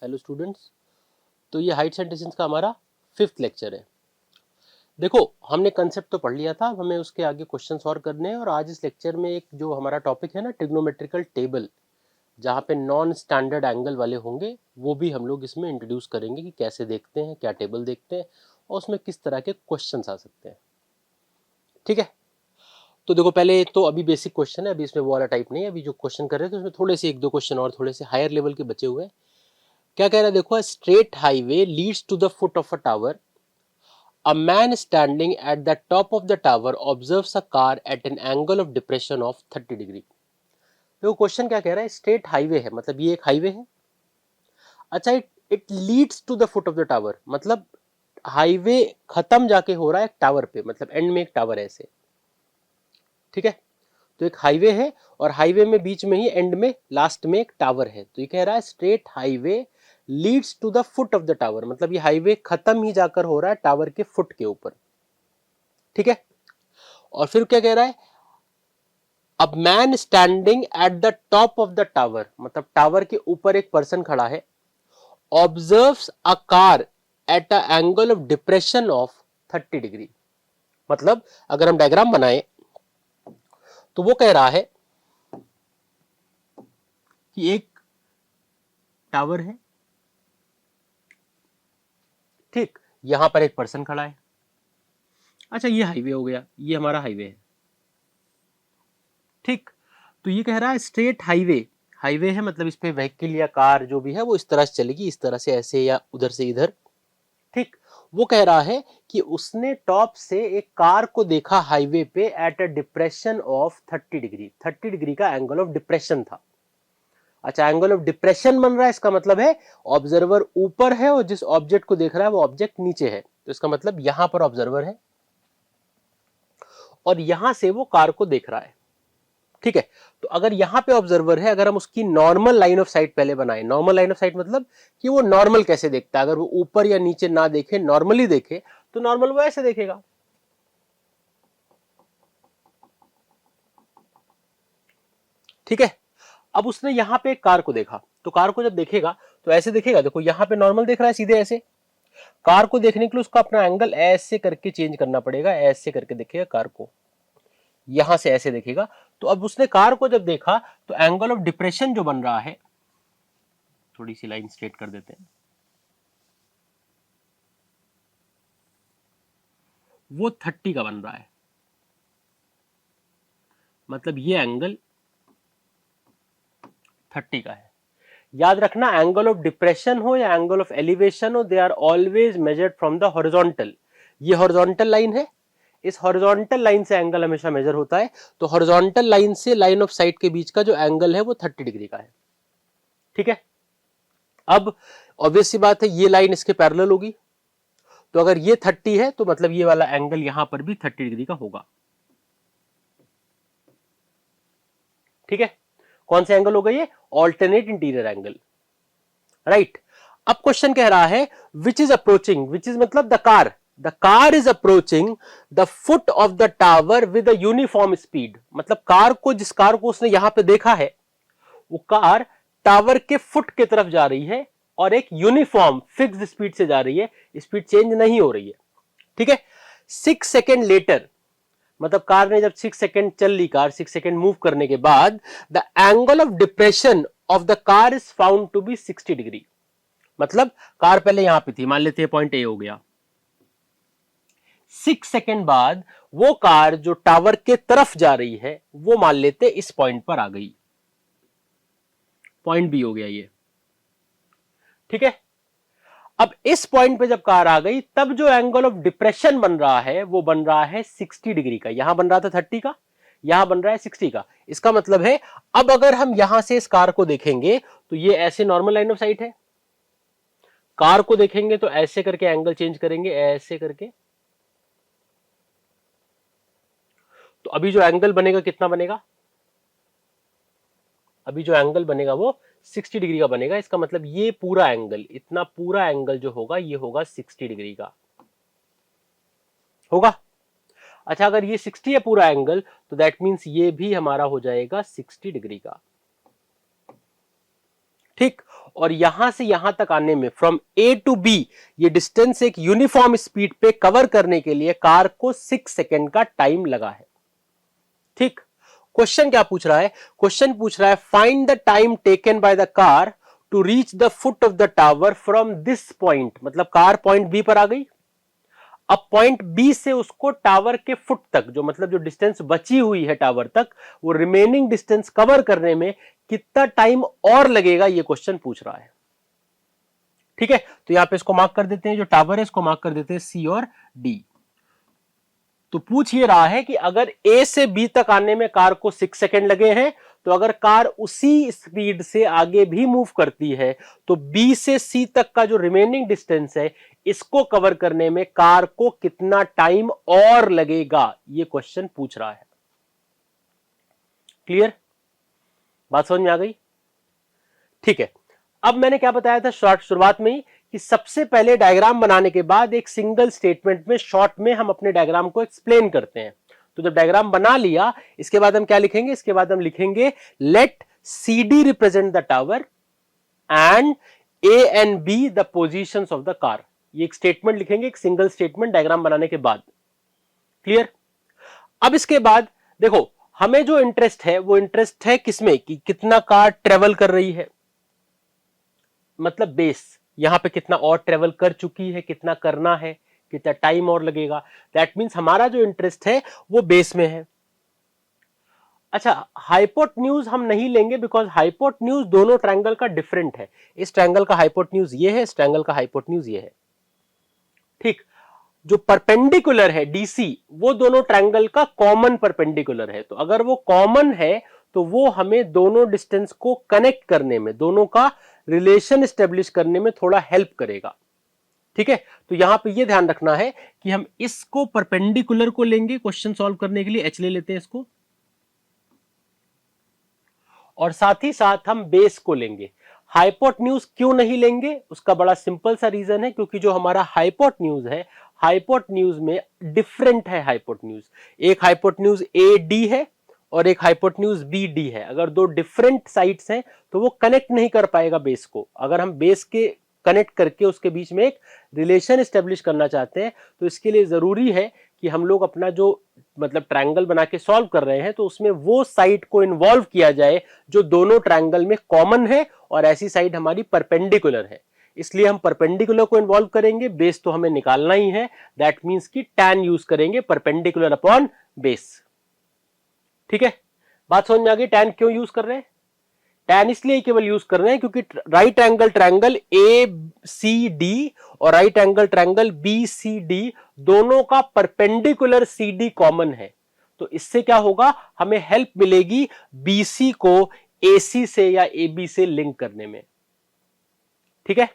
Hello students. तो ये Heights and distance का हमारा 5th लेक्चर है। देखो, हमने कंसेप्ट तो पढ़ लिया था, अब हमें उसके आगे क्वेश्चन सॉल्व करने हैं। और आज इस लेक्चर में एक जो हमारा टॉपिक है ना, ट्रिग्नोमेट्रिकल टेबल, जहाँ पे नॉन स्टैंडर्ड एंगल वाले होंगे, वो भी हम लोग इसमें इंट्रोड्यूस करेंगे कि कैसे देखते हैं, क्या टेबल देखते हैं और उसमें किस तरह के क्वेश्चन आ सकते हैं। ठीक है, तो देखो पहले तो अभी बेसिक क्वेश्चन है, अभी इसमें वो वाला टाइप नहीं है। अभी जो क्वेश्चन कर रहे थे उसमें थोड़े से एक दो क्वेश्चन और थोड़े से हायर लेवल के बचे हुए हैं। क्या कह रहा है देखो, straight highway leads to the foot of a tower. A man standing at the top of the tower observes a car at an angle of depression of 30 degree. देखो क्वेश्चन क्या कह रहा है, स्ट्रेट हाईवे है, मतलब ये एक highway है। अच्छा, it leads to the foot of the tower, मतलब हाईवे खत्म जाके हो रहा है एक टावर पे, मतलब एंड में एक टावर है ऐसे। ठीक है, तो एक हाईवे है और हाईवे में बीच में ही एंड में लास्ट में एक टावर है। तो ये कह रहा है straight highway leads to the foot of the tower, मतलब ये हाईवे खत्म ही जाकर हो रहा है टावर के फुट के ऊपर। ठीक है, और फिर क्या कह रहा है, अब man standing at the top of the tower, मतलब टावर के ऊपर एक पर्सन खड़ा है। Observes a car at a angle of depression of 30 degree. मतलब अगर हम डायग्राम बनाए तो वो कह रहा है कि एक टावर है, ठीक, यहां पर एक पर्सन खड़ा है। अच्छा, ये हाईवे हो गया, ये हमारा हाईवे है। ठीक, तो ये कह रहा है स्ट्रेट हाईवे, हाईवे है मतलब इस पे व्हीकल या कार जो भी है वो इस तरह से चलेगी, इस तरह से ऐसे या उधर से इधर। ठीक, वो कह रहा है कि उसने टॉप से एक कार को देखा हाईवे पे at a depression of 30 degree. 30 degree का एंगल ऑफ डिप्रेशन था। अच्छा, एंगल ऑफ डिप्रेशन बन रहा है, इसका मतलब है ऑब्जर्वर ऊपर है और जिस ऑब्जेक्ट को देख रहा है वो ऑब्जेक्ट नीचे है। तो इसका मतलब यहां पर ऑब्जर्वर है और यहां से वो कार को देख रहा है। ठीक है, तो अगर यहां पे ऑब्जर्वर है, अगर हम उसकी नॉर्मल लाइन ऑफ साइट पहले बनाए, नॉर्मल लाइन ऑफ साइट मतलब कि वो नॉर्मल कैसे देखता है, अगर वो ऊपर या नीचे ना देखे, नॉर्मली देखे, तो नॉर्मल वो ऐसे देखेगा। ठीक है, अब उसने यहां पे एक कार को देखा, तो कार को जब देखेगा तो ऐसे देखेगा। देखो यहां पे नॉर्मल देख रहा है सीधे ऐसे। कार को देखने के लिए उसको अपना एंगल ऐसे करके चेंज करना पड़ेगा, ऐसे करके देखेगा कार को, यहां से ऐसे देखेगा। तो अब उसने कार को जब देखा तो एंगल ऑफ डिप्रेशन जो बन रहा है, थोड़ी सी लाइन स्ट्रेट कर देते हैं, वो 30 का बन रहा है। मतलब ये एंगल 30 का है। याद रखना, एंगल ऑफ डिप्रेशन हो या एंगल ऑफ एलिवेशन हो, they are always measured from the horizontal. ये हॉरिजॉन्टल लाइन है, इस हॉरिजॉन्टल लाइन से एंगल हमेशा मेजर होता है। तो हॉरिजॉन्टल लाइन से लाइन ऑफ साइट के बीच का जो एंगल है वो 30 डिग्री का है। ठीक है, अब ऑब्वियस सी बात है ये लाइन इसके पैरेलल होगी, तो अगर ये 30 है तो मतलब ये वाला एंगल यहां पर भी 30 डिग्री का होगा। ठीक है, कौन सा एंगल होगा ये, ऑल्टरनेट इंटीरियर एंगल। राइट, अब क्वेश्चन कह रहा है which is approaching, which is मतलब the car is approaching the foot of the tower with uniform speed. मतलब कार को, जिस कार को उसने यहां पे देखा है, वो कार टावर के फुट की तरफ जा रही है और एक यूनिफॉर्म फिक्स्ड स्पीड से जा रही है, स्पीड चेंज नहीं हो रही है। ठीक है, 6 सेकेंड लेटर, मतलब कार ने जब 6 सेकेंड चल ली, कार 6 सेकेंड मूव करने के बाद, the angle of depression of the car is found to be 60 degree. मतलब कार पहले यहां पे थी, मान लेते हैं पॉइंट ए हो गया। 6 सेकेंड बाद वो कार जो टावर के तरफ जा रही है वो मान लेते इस पॉइंट पर आ गई, पॉइंट बी हो गया ये। ठीक है, अब इस पॉइंट पे जब कार आ गई तब जो एंगल ऑफ डिप्रेशन बन रहा है वो बन रहा है 60 डिग्री का। यहां बन रहा था 30 का, यहां बन रहा है 60 का। इसका मतलब है अब अगर हम यहां से इस कार को देखेंगे तो ये ऐसे नॉर्मल लाइन ऑफ साइट है, कार को देखेंगे तो ऐसे करके एंगल चेंज करेंगे, ऐसे करके। तो अभी जो एंगल बनेगा कितना बनेगा, अभी जो एंगल बनेगा वो 60 डिग्री का बनेगा। इसका मतलब ये पूरा एंगल, इतना पूरा एंगल जो होगा ये होगा 60 डिग्री का होगा। अच्छा, अगर ये 60 है पूरा एंगल तो दैट मींस ये भी हमारा हो जाएगा 60 डिग्री का। ठीक, और यहां से यहां तक आने में फ्रॉम ए टू बी ये डिस्टेंस एक यूनिफॉर्म स्पीड पे कवर करने के लिए कार को 6 सेकेंड का टाइम लगा है। ठीक, क्वेश्चन क्या पूछ रहा है? क्वेश्चन पूछ रहा है find the time taken by the car to reach the foot of the tower from this point, मतलब कार पॉइंट बी पर आ गई, अब पॉइंट बी से उसको टावर के फुट तक, जो मतलब जो डिस्टेंस बची हुई है टावर तक, वो रिमेनिंग डिस्टेंस कवर करने में कितना टाइम और लगेगा, ये क्वेश्चन पूछ रहा है। ठीक है, तो यहां पे इसको मार्क कर देते हैं, जो टावर है इसको मार्क कर देते हैं सी और डी। तो पूछ ये रहा है कि अगर ए से बी तक आने में कार को 6 सेकेंड लगे हैं, तो अगर कार उसी स्पीड से आगे भी मूव करती है तो बी से सी तक का जो रिमेनिंग डिस्टेंस है इसको कवर करने में कार को कितना टाइम और लगेगा, ये क्वेश्चन पूछ रहा है। क्लियर, बात समझ में आ गई? ठीक है, अब मैंने क्या बताया था शुरुआत में ही कि सबसे पहले डायग्राम बनाने के बाद एक सिंगल स्टेटमेंट में शॉर्ट में हम अपने डायग्राम को एक्सप्लेन करते हैं। तो जब डायग्राम बना लिया, इसके बाद हम क्या लिखेंगे? इसके बाद हम लिखेंगे let C D represent the tower and A and B the positions of the car. ये एक स्टेटमेंट लिखेंगे, एक सिंगल स्टेटमेंट डायग्राम बनाने के बाद। क्लियर? अब इसके बाद देखो, हमें जो इंटरेस्ट है वो इंटरेस्ट है किसमें, कि कितना कार ट्रेवल कर रही है, मतलब बेस यहां पे कितना और ट्रेवल कर चुकी है, कितना करना है, कितना टाइम और लगेगा। दैट मींस हमारा जो इंटरेस्ट है वो बेस में है। अच्छा, हाइपोटेन्यूज हम नहीं लेंगे बिकॉज हाइपोटेन्यूज दोनों ट्रायंगल का डिफरेंट है। इस ट्रायंगल का हाइपोटेन्यूज ये है, इस ट्रायंगल का हाइपोटेन्यूज ये है। ठीक, जो परपेंडिकुलर है डीसी वो दोनों ट्रायंगल का कॉमन परपेंडिकुलर है। तो अगर वो कॉमन है तो वो हमें दोनों डिस्टेंस को कनेक्ट करने में, दोनों का रिलेशन स्टेब्लिश करने में थोड़ा हेल्प करेगा। ठीक है, तो यहां पे ये ध्यान रखना है कि हम इसको परपेंडिकुलर को लेंगे क्वेश्चन सॉल्व करने के लिए, एच ले लेते हैं इसको, और साथ ही साथ हम बेस को लेंगे। हाइपोटेन्यूज क्यों नहीं लेंगे? उसका बड़ा सिंपल सा रीजन है, क्योंकि जो हमारा हाइपोटेन्यूज है, हाइपोटेन्यूज में डिफरेंट है हाइपोटेन्यूज। एक हाइपोटेन्यूज ए डी है और एक हाइपोटेन्यूज बी डी है। अगर दो डिफरेंट साइड्स हैं तो वो कनेक्ट नहीं कर पाएगा बेस को। अगर हम बेस के कनेक्ट करके उसके बीच में एक रिलेशन एस्टेब्लिश करना चाहते हैं तो इसके लिए जरूरी है कि हम लोग अपना जो मतलब ट्रायंगल बना के सॉल्व कर रहे हैं तो उसमें वो साइड को इन्वॉल्व किया जाए जो दोनों ट्रायंगल में कॉमन है, और ऐसी साइड हमारी परपेंडिकुलर है। इसलिए हम परपेंडिकुलर को इन्वॉल्व करेंगे, बेस तो हमें निकालना ही है। दैट मींस कि tan यूज करेंगे, परपेंडिकुलर अपॉन बेस। ठीक है, बात समझ में आ गई? tan क्यों यूज कर रहे हैं? tan इसलिए केवल यूज कर रहे हैं क्योंकि right angle triangle a c d और right angle triangle b c d दोनों का परपेंडिकुलर सी डी कॉमन है। तो इससे क्या होगा, हमें हेल्प मिलेगी बीसी को एसी से या एबी से लिंक करने में। ठीक है,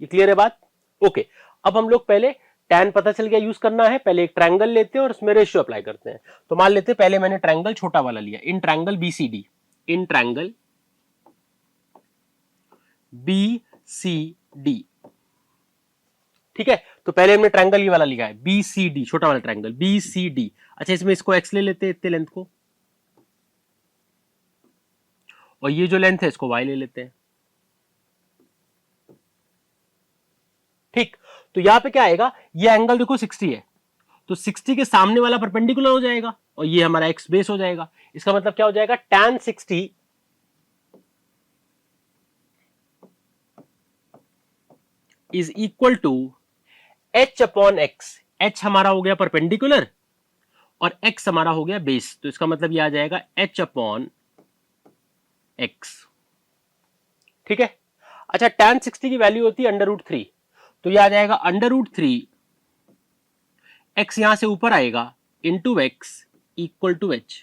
ये क्लियर है बात? ओके, अब हम लोग पहले tan पता चल गया यूज करना है, पहले एक ट्रायंगल लेते हैं और उसमें रेशियो अप्लाई करते हैं। तो मान लेते हैं पहले मैंने ट्रायंगल छोटा वाला लिया, in triangle BCD, in triangle BCD। ठीक है, तो पहले हमने ट्रायंगल ये वाला लिखा है BCD, छोटा वाला ट्रायंगल BCD। अच्छा, इसमें इसको x ले लेते हैं, इतने लेंथ को, और ये जो लेंथ है इसको y ले लेते हैं। ठीक, तो यहां पे क्या आएगा, ये एंगल देखो 60 है, तो 60 के सामने वाला परपेंडिकुलर हो जाएगा और ये हमारा x बेस हो जाएगा। इसका मतलब क्या हो जाएगा, tan 60 is equal to h upon x। h हमारा हो गया परपेंडिकुलर और x हमारा हो गया बेस, तो इसका मतलब ये आ जाएगा h अपॉन x। ठीक है, अच्छा tan 60 की वैल्यू होती है √3, तो ये आ जाएगा √3 x यहां से ऊपर आएगा into x equal to h।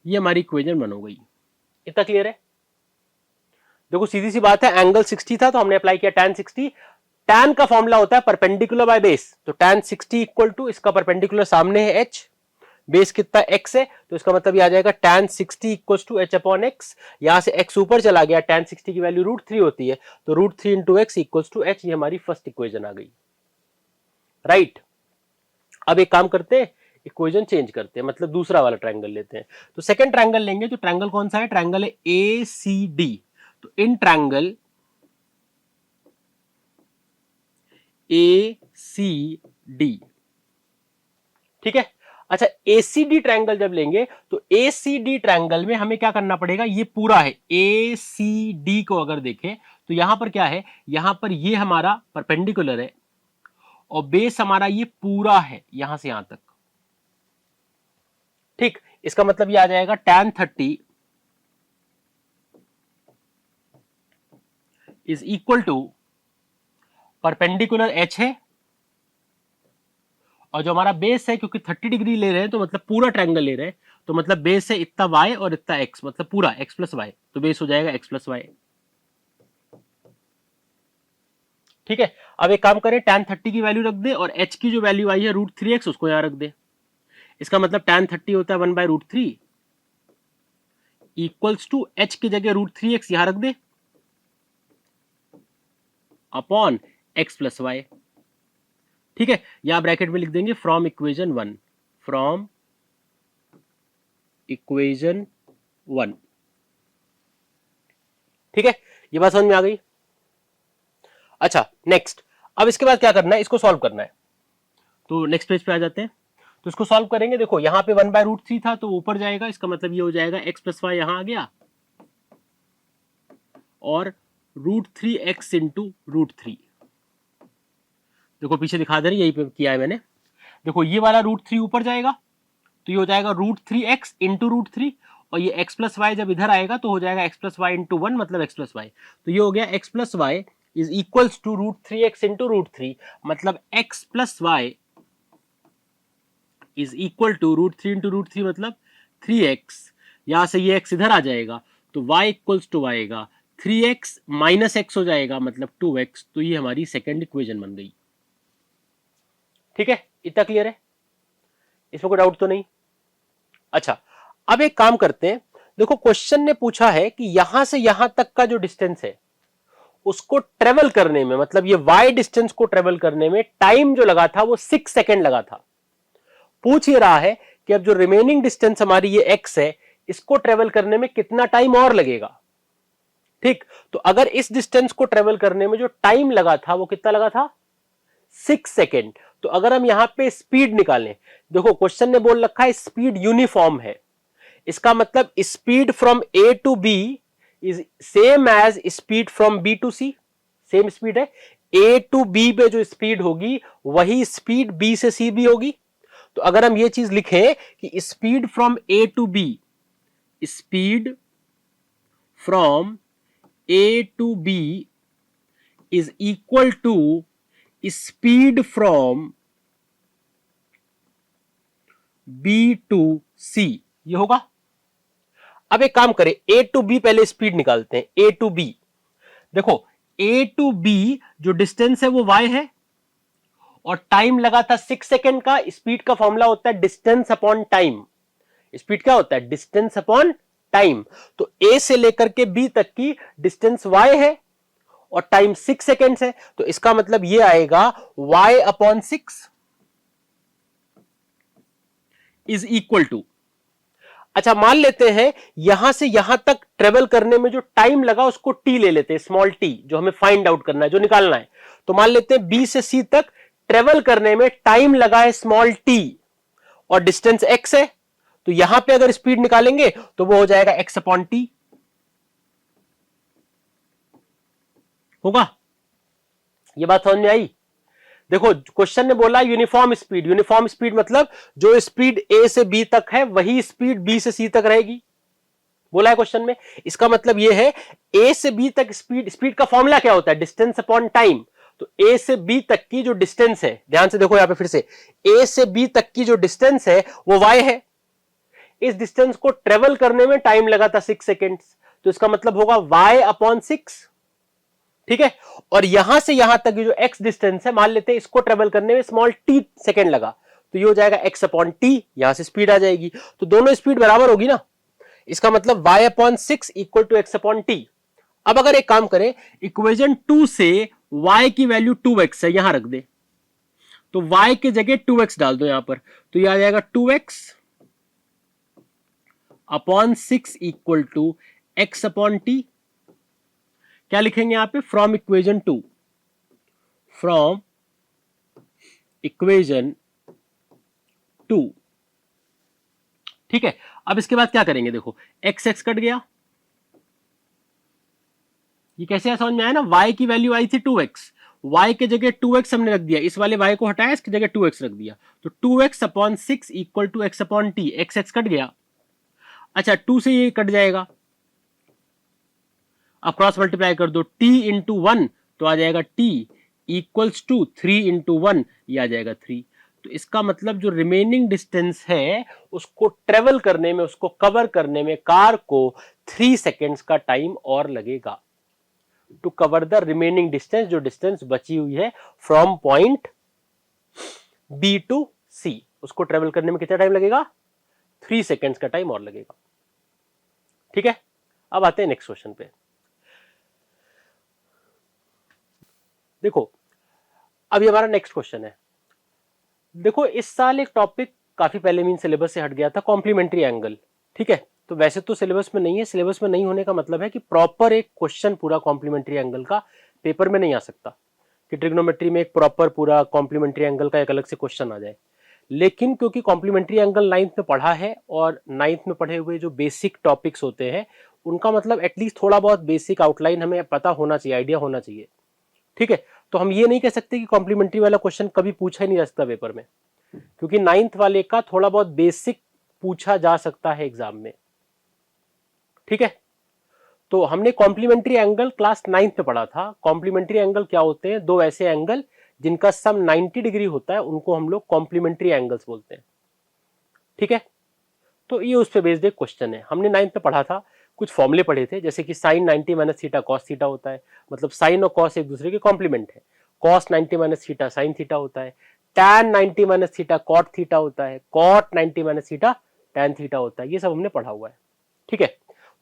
ये हमारी इक्वेशन बन हो गई। इतना क्लियर है? देखो सीधी सी बात है, एंगल 60 था तो हमने अप्लाई किया tan 60। tan का फॉर्मूला होता है परपेंडिकुलर बाय बेस, तो tan 60 इक्वल टू इसका परपेंडिकुलर सामने है h, बेस कितना x है, तो इसका मतलब ये आ जाएगा tan 60 equal to h upon x। यहां से x ऊपर चला गया, tan 60 की वैल्यू √3 होती है, तो √3 into x equal to h। ये हमारी फर्स्ट इक्वेशन आ गई। राइट, अब एक काम करते हैं, इक्वेशन चेंज करते हैं, मतलब दूसरा वाला ट्रायंगल लेते हैं। तो सेकंड ट्रायंगल लेंगे, तो ट्रायंगल कौन सा है, ट्रायंगल है ACD। तो in triangle a c D, ठीक है। अच्छा, एसीडी ट्रायंगल जब लेंगे तो एसीडी ट्रायंगल में हमें क्या करना पड़ेगा, ये पूरा है एसीडी को अगर देखें तो यहां पर क्या है, यहां पर ये हमारा परपेंडिकुलर है और बेस हमारा ये पूरा है यहां से यहां तक, ठीक। इसका मतलब ये आ जाएगा tan 30 is equal to perpendicular H है और जो हमारा बेस है, क्योंकि 30 डिग्री ले रहे हैं तो मतलब पूरा ट्रायंगल ले रहे हैं, तो मतलब बेस है इतना वाई और इतना एक्स, मतलब पूरा एक्स प्लस वाई, तो बेस हो जाएगा एक्स प्लस वाई, ठीक है। अब एक काम करें, tan 30 की वैल्यू रख दे और h की जो वैल्यू आई है √3x उसको यहां रख दे। इसका मतलब tan 30 होता है 1/√3 इक्वल्स टू h की जगह √3x यहां रख दे अपॉन x प्लस वाई, ठीक है। यहां ब्रैकेट में लिख देंगे फ्रॉम इक्वेशन 1, फ्रॉम इक्वेशन 1, ठीक है। ये बात समझ में आ गई। अच्छा नेक्स्ट, अब इसके बाद क्या करना है, इसको सॉल्व करना है। तो नेक्स्ट पेज पे आ जाते हैं, तो इसको सॉल्व करेंगे। देखो यहां पे 1/√3 था तो ऊपर जाएगा, इसका मतलब ये हो जाएगा x प्लस वाई यहां आ गया और √3x इंटू √3, देखो पीछे दिखा दे रही, यही पे किया है मैंने। देखो ये वाला √3 ऊपर जाएगा तो ये हो जाएगा √3x इंटू √3 और ये x प्लस वाई जब इधर आएगा तो हो जाएगा x प्लस वाई इंटू 1 मतलब x प्लस वाई, तो ये हो गया x plus Y is equals to √3x into √3 मतलब x plus Y is equal to √3 into √3 मतलब 3x, यहां से ये x इधर आ जाएगा तो y इक्वल्स टू आएगा 3x माइनस x हो जाएगा मतलब 2x, तो ये हमारी सेकेंड इक्वेशन बन गई, ठीक है। इतना क्लियर है, इसमें कोई डाउट तो नहीं। अच्छा, अब एक काम करते हैं, देखो क्वेश्चन ने पूछा है कि यहां से यहां तक का जो डिस्टेंस है उसको ट्रेवल करने में, मतलब ये y डिस्टेंस को ट्रेवल करने में टाइम जो लगा था वो 6 सेकेंड लगा था। पूछ ही रहा है कि अब जो रिमेनिंग डिस्टेंस हमारी ये x है इसको ट्रेवल करने में कितना टाइम और लगेगा, ठीक। तो अगर इस डिस्टेंस को ट्रेवल करने में जो टाइम लगा था वो कितना लगा था, 6 सेकेंड। तो अगर हम यहां पे स्पीड निकालें, देखो क्वेश्चन ने बोल रखा है स्पीड यूनिफॉर्म है, इसका मतलब speed from A to B is same as speed from B to C, same speed है। ए टू बी पे जो स्पीड होगी वही स्पीड बी से सी भी होगी। तो अगर हम ये चीज लिखें कि speed from A to b, speed from A to B is equal to speed from B to c, ये होगा। अब एक काम करें, ए टू बी पहले स्पीड निकालते हैं, ए टू बी। देखो ए टू बी जो डिस्टेंस है वो y है और टाइम लगा था 6 सेकेंड का। स्पीड का फॉर्मूला होता है डिस्टेंस अपॉन टाइम, स्पीड क्या होता है, डिस्टेंस अपॉन टाइम। तो ए से लेकर के बी तक की डिस्टेंस y है और टाइम 6 सेकेंड्स है, तो इसका मतलब ये आएगा y upon 6 is equal to, अच्छा मान लेते हैं यहां से यहां तक ट्रेवल करने में जो टाइम लगा उसको t ले लेते हैं, स्मॉल t, जो हमें फाइंड आउट करना है, जो निकालना है। तो मान लेते हैं b से c तक ट्रेवल करने में टाइम लगा है स्मॉल t और डिस्टेंस x है, तो यहां पे अगर स्पीड निकालेंगे तो वो हो जाएगा x अपॉन टी, होगा। ये बात समझ में आई। देखो क्वेश्चन ने बोला यूनिफॉर्म स्पीड, यूनिफॉर्म स्पीड मतलब जो स्पीड ए से बी तक है वही स्पीड बी से सी तक रहेगी, बोला है क्वेश्चन में। इसका मतलब यह है ए से बी तक स्पीड, स्पीड का फॉर्मूला क्या होता है, डिस्टेंस अपॉन टाइम। तो ए से बी तक की जो डिस्टेंस है, ध्यान से देखो यहां पे फिर से, ए से बी तक की जो डिस्टेंस है वो y है। इस डिस्टेंस को ट्रेवल करने में टाइम लगा था 6 सेकेंड्स, तो इसका मतलब होगा y अपॉन 6, ठीक है। और यहां से यहां तक जो x डिस्टेंस है, मान लेते हैं इसको ट्रेवल करने में स्मॉल t सेकेंड लगा, तो ये हो जाएगा x अपॉन टी, यहां से स्पीड आ जाएगी, तो दोनों स्पीड बराबर होगी ना। इसका मतलब y upon 6 equal to x upon T. अब अगर एक काम करें, इक्वेशन 2 से y की वैल्यू 2x है यहां रख दे, तो y की जगह 2x डाल दो यहां पर, तो यह आ जाएगा 2x upon 6 equal to x upon T. क्या लिखेंगे यहां पे, फ्रॉम इक्वेशन 2, फ्रॉम इक्वेशन 2। ठीक है, अब इसके बाद क्या करेंगे, देखो एक्स एक्स कट गया, ये कैसे समझ में आया ना, y की वैल्यू आई थी 2x, y के जगह 2x हमने रख दिया, इस वाले y को हटाया, इसकी जगह 2x रख दिया, तो 2x upon 6 equal to x upon T, x x cut गया। अच्छा 2 से ये कट जाएगा, अब क्रॉस मल्टीप्लाई कर दो, t इंटू 1 तो आ जाएगा t इक्वल्स टू 3 इंटू 1, ये आ जाएगा 3। तो इसका मतलब जो रिमेनिंग डिस्टेंस है उसको ट्रेवल करने में, उसको कवर करने में कार को 3 सेकेंड्स का टाइम और लगेगा, to cover the remaining distance, जो डिस्टेंस बची हुई है from point B to C, उसको ट्रेवल करने में कितना टाइम लगेगा, 3 सेकेंड्स का टाइम और लगेगा। ठीक है, अब आते हैं नेक्स्ट क्वेश्चन पे। देखो अभी हमारा नेक्स्ट क्वेश्चन है, देखो इस साल एक टॉपिक काफी पहले मीन सिलेबस से हट गया था, कॉम्प्लीमेंट्री एंगल। ठीक है, तो वैसे तो सिलेबस में नहीं है, सिलेबस में नहीं होने का मतलब है कि प्रॉपर एक क्वेश्चन पूरा कॉम्प्लीमेंट्री एंगल का पेपर में नहीं आ सकता, कि ट्रिग्नोमेट्री में एक प्रॉपर पूरा कॉम्प्लीमेंट्री एंगल का एक अलग से क्वेश्चन आ जाए। लेकिन क्योंकि कॉम्प्लीमेंट्री एंगल 9th में पढ़ा है, और 9th में पढ़े हुए जो बेसिक टॉपिक्स होते हैं उनका मतलब एटलीस्ट थोड़ा बहुत बेसिक आउटलाइन हमें पता होना चाहिए, आइडिया होना चाहिए। ठीक है, तो हम ये नहीं कह सकते कि कॉम्प्लीमेंट्री वाला क्वेश्चन कभी पूछा ही नहीं जा सकता पेपर में, क्योंकि 9th वाले का थोड़ा बहुत बेसिक पूछा जा सकता है एग्जाम में। ठीक है, तो हमने कॉम्प्लीमेंट्री एंगल क्लास 9th में पढ़ा था। कॉम्प्लीमेंट्री एंगल क्या होते हैं, दो ऐसे एंगल जिनका सम 90 डिग्री होता है, उनको हम लोग कॉम्प्लीमेंट्री एंगल्स बोलते हैं। ठीक है, तो ये उस पे बेस्ड एक क्वेश्चन है, हमने 9th में पढ़ा था, कुछ फॉर्मूले पढ़े थे, जैसे कि sine 90 minus theta cos theta होता है, मतलब साइन और कॉस एक दूसरे के कॉम्प्लीमेंट है, cos 90 minus theta sine theta होता है, tan 90 minus theta cot theta होता है, cot 90 minus theta tan theta होता है, ये सब हमने पढ़ा हुआ है। ठीक है,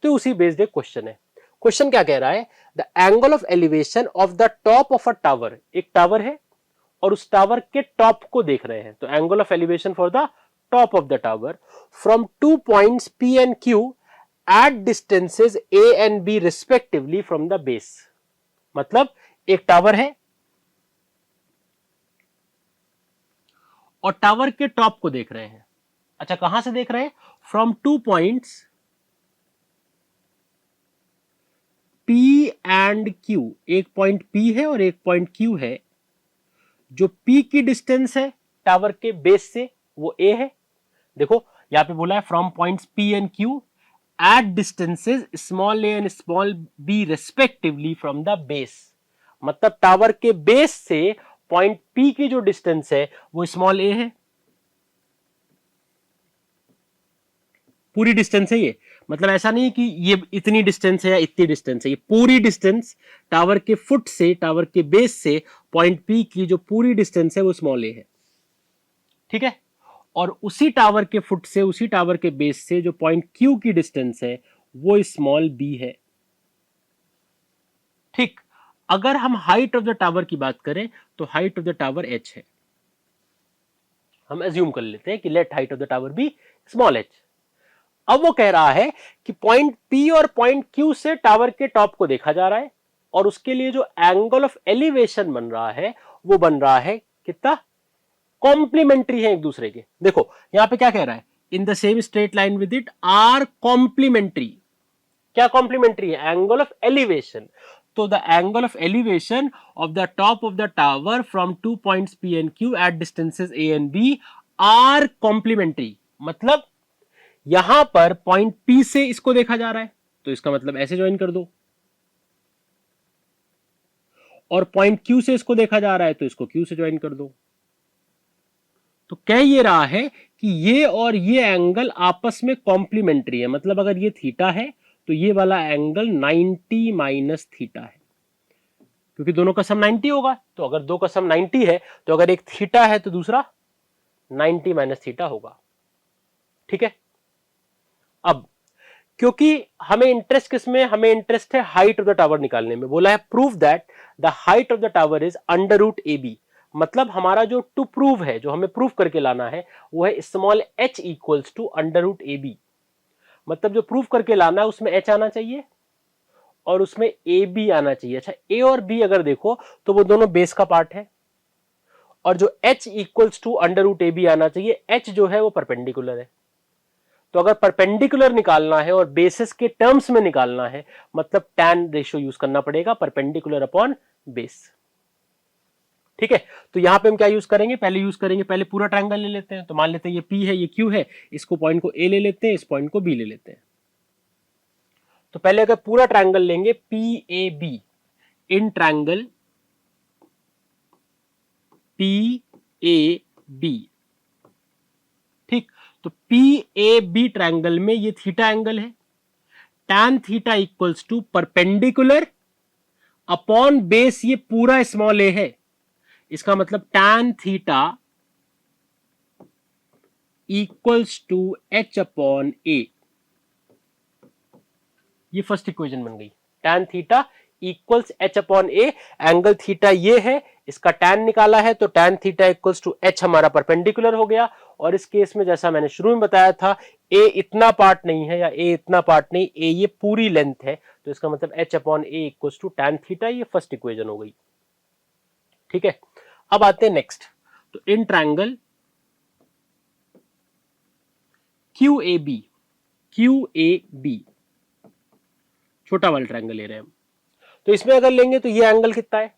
तो उसी बेस्ड एक क्वेश्चन है। क्वेश्चन क्या कह रहा है, the angle of elevation of the top of a tower, एक टावर है और उस टावर के टॉप को देख रहे हैं, तो angle of elevation for the top of the tower from 2 points P and Q at distances A and B respectively from the base। मतलब एक टावर है और टावर के टॉप को देख रहे हैं। अच्छा कहां से देख रहे हैं, from 2 points P and Q, एक पॉइंट P है और एक पॉइंट Q है, जो P की डिस्टेंस है टावर के बेस से वो A है। देखो यहां पे बोला है from points P and Q at distances small a and small b respectively from the base, मतलब टावर के बेस से पॉइंट P की जो डिस्टेंस है वो स्मॉल a है, पूरी डिस्टेंस है ये, मतलब ऐसा नहीं कि ये इतनी डिस्टेंस है या इतनी डिस्टेंस है, ये पूरी डिस्टेंस टावर के फुट से, टावर के बेस से पॉइंट P की जो पूरी डिस्टेंस है वो स्मॉल a है। ठीक है, और उसी टावर के फुट से, उसी टावर के बेस से जो पॉइंट Q की डिस्टेंस है वो स्मॉल b है। ठीक, अगर हम हाइट ऑफ द टावर की बात करें तो height of the tower h है, हम एज्यूम कर लेते हैं कि let height of the tower be small h। अब वो कह रहा है कि पॉइंट P और पॉइंट Q से टावर के टॉप को देखा जा रहा है, और उसके लिए जो एंगल ऑफ एलिवेशन बन रहा है वो बन रहा है कितना, कॉम्प्लीमेंट्री है एक दूसरे के। देखो यहां पे क्या कह रहा है, in the same straight line with it are complementary. क्या कॉम्प्लीमेंट्री है, एंगल ऑफ एलिवेशन। तो the angle of elevation of the top of the tower from 2 points P and Q at distances A and B are complementary, मतलब यहां पर point P से इसको देखा जा रहा है तो इसका मतलब ऐसे ज्वाइन कर दो, और पॉइंट Q से इसको देखा जा रहा है तो इसको Q से ज्वाइन कर दो। तो कह ये रहा है कि ये और ये एंगल आपस में कॉम्प्लीमेंट्री है, मतलब अगर ये थीटा है तो ये वाला एंगल 90 माइनस थीटा है, क्योंकि दोनों का सम 90 होगा, तो अगर दो का सम 90 है तो अगर एक थीटा है तो दूसरा 90 माइनस थीटा होगा। ठीक है, अब क्योंकि हमें इंटरेस्ट किसमें, हमें इंटरेस्ट है हाइट ऑफ द टावर निकालने में, बोला है prove that the height of the tower is under root A B, मतलब हमारा जो टू प्रूव है, जो हमें प्रूव करके लाना है वो है small h equals to under root A B, मतलब जो प्रूव करके लाना है उसमें h आना चाहिए और उसमें ए बी आना चाहिए। अच्छा ए और बी अगर देखो तो वो दोनों बेस का पार्ट है, और जो h equals to under root A b आना चाहिए, h जो है वो परपेंडिकुलर है। तो अगर परपेंडिकुलर निकालना है और बेसिस के टर्म्स में निकालना है, मतलब tan रेशियो यूज करना पड़ेगा, परपेंडिकुलर अपॉन बेस। ठीक है, तो यहां पे हम क्या यूज करेंगे, पहले पूरा ट्रायंगल ले लेते हैं। तो मान लेते हैं ये P है, ये Q है, इसको पॉइंट को A ले लेते हैं, इस पॉइंट को B ले लेते हैं। तो पहले अगर पूरा ट्रायंगल लेंगे PAB, इन ट्रायंगल PAB, ठीक, तो PAB ट्रायंगल में ये थीटा एंगल है, tan theta equals to perpendicular upon base, ये पूरा स्मॉल a है, इसका मतलब tan theta equals to h upon a। ये फर्स्ट इक्वेशन बन गई, tan theta equals h upon a। Angle theta ये है, इसका tan निकाला है, तो tan theta equals to h हमारा परपेंडिकुलर हो गया। और इस केस में जैसा मैंने शुरू में बताया था, a इतना पार्ट नहीं है या a इतना पार्ट नहीं, a ये पूरी लेंथ है, तो इसका मतलब h upon a equals to tan theta. ये फर्स्ट इक्वेशन हो गई। ठीक है, अब आते हैं नेक्स्ट। तो इन ट्रायंगल QAB, छोटा वाला ट्रायंगल ले रहे हैं हम, तो इसमें अगर लेंगे तो ये एंगल कितना है,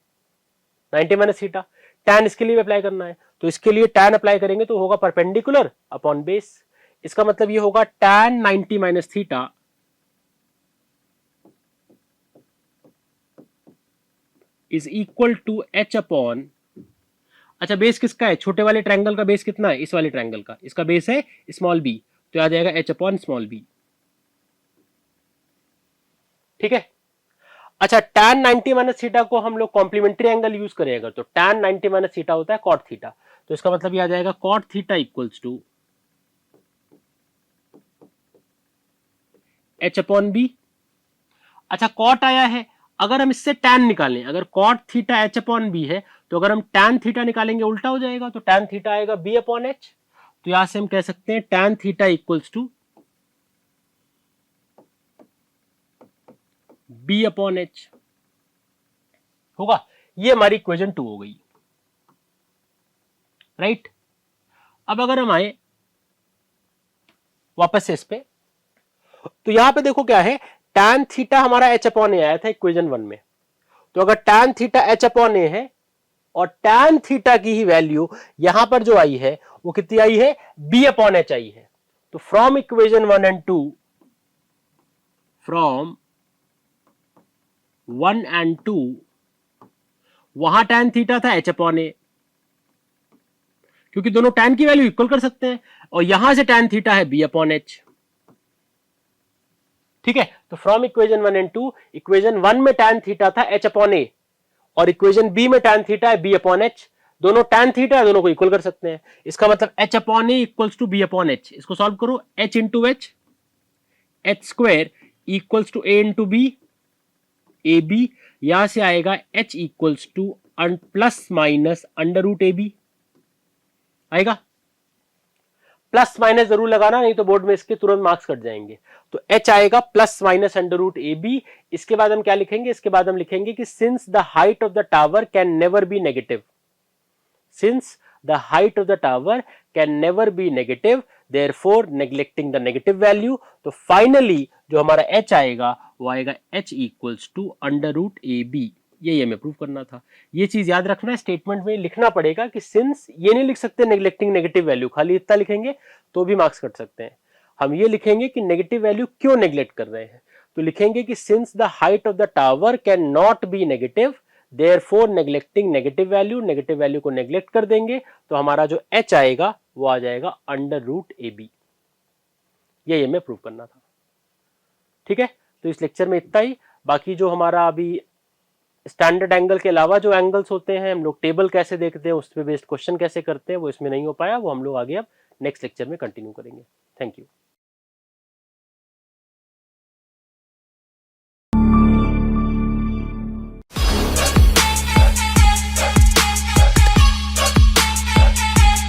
90 माइनस थीटा। tan इसके लिए अप्लाई करना है, तो इसके लिए tan अप्लाई करेंगे तो होगा परपेंडिकुलर अपॉन बेस। इसका मतलब ये होगा tan 90 minus theta is equal to h upon, अच्छा बेस किसका है, छोटे वाले ट्रायंगल का बेस कितना है, इस वाले ट्रायंगल का, इसका बेस है स्मॉल b, तो आ जाएगा h अपॉन स्मॉल b। ठीक है, अच्छा tan 90 माइनस थीटा को हम लोग कॉम्प्लीमेंट्री एंगल यूज करेंगे, तो tan 90 माइनस थीटा होता है cot थीटा, तो इसका मतलब ये आ जाएगा cot theta equals to h upon b। अच्छा cot आया है, अगर हम इससे tan निकालें, अगर cot theta h upon b है, तो अगर हम tan थीटा निकालेंगे उल्टा हो जाएगा, तो tan थीटा आएगा b अपॉन h। तो यहां से हम कह सकते हैं tan theta equals to b upon h होगा। ये हमारी इक्वेशन 2 हो गई, राइट। अब अगर हम आए वापस से इस पे, तो यहां पे देखो क्या है, tan थीटा हमारा h अपॉन ए आया था इक्वेशन 1 में, तो अगर tan थीटा h अपॉन ए है और tan थीटा की ही वैल्यू यहां पर जो आई है वो कितनी आई है, b अपॉन h आई है। तो from equation 1 and 2, from 1 and 2, वहां tan थीटा था h अपॉन ए, क्योंकि दोनों tan की वैल्यू इक्वल कर सकते हैं, और यहां से tan थीटा है b अपॉन h। ठीक है, तो फ्रॉम इक्वेशन 1 एंड 2, इक्वेशन 1 में tan थीटा था h अपॉन ए, और इक्वेशन b में tan थीटा है b अपॉन h। दोनों tan थीटा है, दोनों को इक्वल कर सकते हैं, इसका मतलब h upon a equals to b upon h। इसको सॉल्व करो, h into h, h square equals to a into b, a b, यहां से आएगा h equals to plus minus under root A b आएगा। प्लस माइनस जरूर लगाना, नहीं तो बोर्ड में इसके तुरंत मार्क्स कट जाएंगे। तो h आएगा प्लस माइनस अंडर रूट ए बी। इसके बाद हम क्या लिखेंगे, इसके बाद हम लिखेंगे कि since the height of the tower can never be negative, since the height of the tower can never be negative, therefore neglecting the negative value. तो फाइनली जो हमारा h आएगा वो आएगा h equals to under root A b. ये हमें prove करना था। ये चीज याद रखना है, स्टेटमेंट में लिखना पड़ेगा कि सिंस, ये नहीं लिख सकते नेग्लेक्टिंग नेगेटिव वैल्यू, खाली इतना लिखेंगे तो भी मार्क्स कट सकते हैं। हम ये लिखेंगे कि नेगेटिव वैल्यू क्यों नेग्लेक्ट कर रहे हैं, तो लिखेंगे कि since the height of the tower can not be negative, therefore neglecting negative value, negative value को नेग्लेक्ट कर देंगे, तो हमारा जो h आएगा वो आ जाएगा अंडर रूट ए बी। ये हमें प्रूव करना था। ठीक है, तो इस लेक्चर में इतना ही। बाकी जो हमारा अभी स्टैंडर्ड एंगल के अलावा जो एंगल्स होते हैं, हम लोग टेबल कैसे देखते हैं, उस पर बेस्ड क्वेश्चन कैसे करते हैं, वो इसमें नहीं हो पाया, वो हम लोग आगे अब नेक्स्ट लेक्चर में कंटिन्यू करेंगे। Thank you.